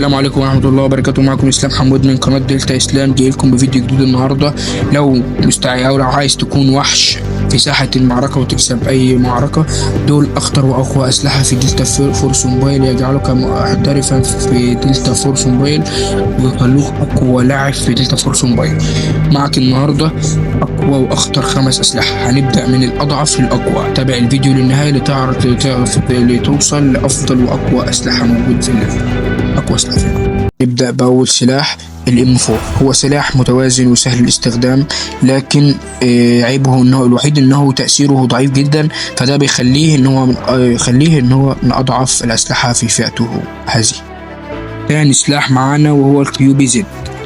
السلام عليكم ورحمة الله وبركاته. معكم اسلام حمود من قناة دلتا اسلام، جاي لكم بفيديو جديد النهارده. لو مستعد او لو عايز تكون وحش في ساحة المعركة وتكسب اي معركة، دول اخطر واقوى اسلحة في دلتا فورس موبايل، يجعلك محترفا في دلتا فورس موبايل ويخلوك اقوى لاعب في دلتا فورس موبايل. معك النهارده اقوى واخطر 5 اسلحة، هنبدأ من الاضعف للاقوى. تابع الفيديو للنهاية لتعرف لتوصل لافضل واقوى اسلحة موجود في اللعبة. اقوى سلاح. نبدأ بأول سلاح الام 4. هو سلاح متوازن وسهل الاستخدام، لكن عيبه انه الوحيد انه تأثيره ضعيف جدا، فده بيخليه ان هو من اضعف الاسلحة في فئته هذه. ثاني سلاح معانا وهو الكيو بي زد.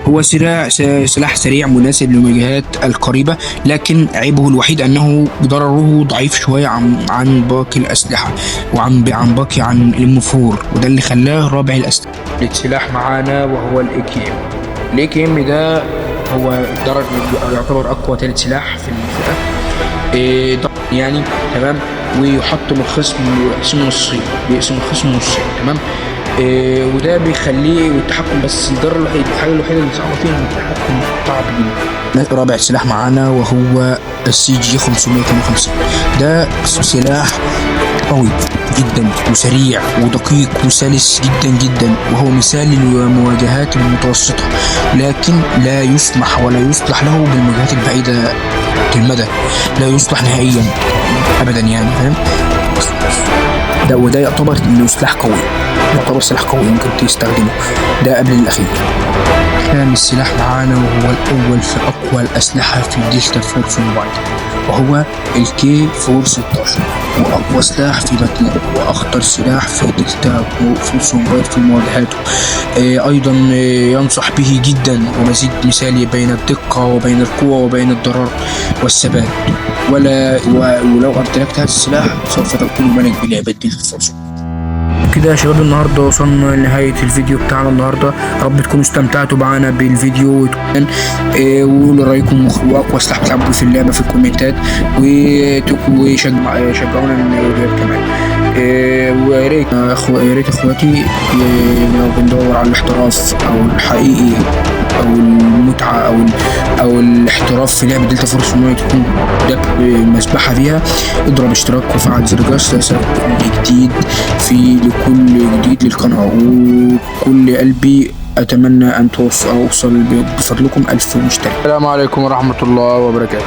هو سلاح سريع مناسب للمواجهات القريبة، لكن عيبه الوحيد أنه ضرره ضعيف شوية عن باقي الأسلحة وعن باقي الام 4، وده اللي خلاه رابع الأسلحة. السلاح معانا وهو الاي كي ام. ده هو درجة يعتبر أقوى 3 سلاح في الفئة، يعني تمام، ويحطم الخصم ويقسمه نصين، تمام. وده بيخليه والتحكم، بس الضرر الوحيد، الحاجة الوحيدة اللي صعبة فيه ان التحكم صعب جدا. رابع سلاح معانا وهو السي جي 552. ده سلاح قوي جدا وسريع ودقيق وسلس جدا جدا، وهو مثال للمواجهات المتوسطة، لكن لا يسمح ولا يصلح له بالمواجهات البعيدة المدى، لا يصلح نهائيا ابدا، يعني فاهم. وده يعتبر انه سلاح قوي، ممكن تستخدمه. ده قبل الاخير. خامس سلاح معانا وهو الاول في اقوى الاسلحه في دلتا فورس موبايل، وهو الكي 416. واقوى سلاح في باتمان واخطر سلاح في دلتا فورس موبايل في مواجهاته. ايضا ينصح به جدا، ومزيج مثالي بين الدقه وبين القوه وبين الضرر والثبات. ولو امتلكت هذا السلاح سوف تكون ملك بلعبة دلتا فورس. كده يا شباب، النهارده وصلنا لنهاية الفيديو بتاعنا النهارده. رب تكونوا استمتعتوا معانا بالفيديو، وقولوا رايكم واقوى سلاح بتلعبوا في اللعبة في الكومنتات، وشجعونا الفيديو كمان. ويا ريت اخواتي، لو بندور على الاحتراف او الحقيقي او المتعة او الاحتراف في لعبة دلتا فورس موبايل، تكون ده مسبحة فيها، اضرب اشتراك وفعل زر الجرس لكل جديد للقناة. وكل قلبي اتمنى ان اوصل بفضلكم 1000 مشترك. السلام عليكم ورحمة الله وبركاته.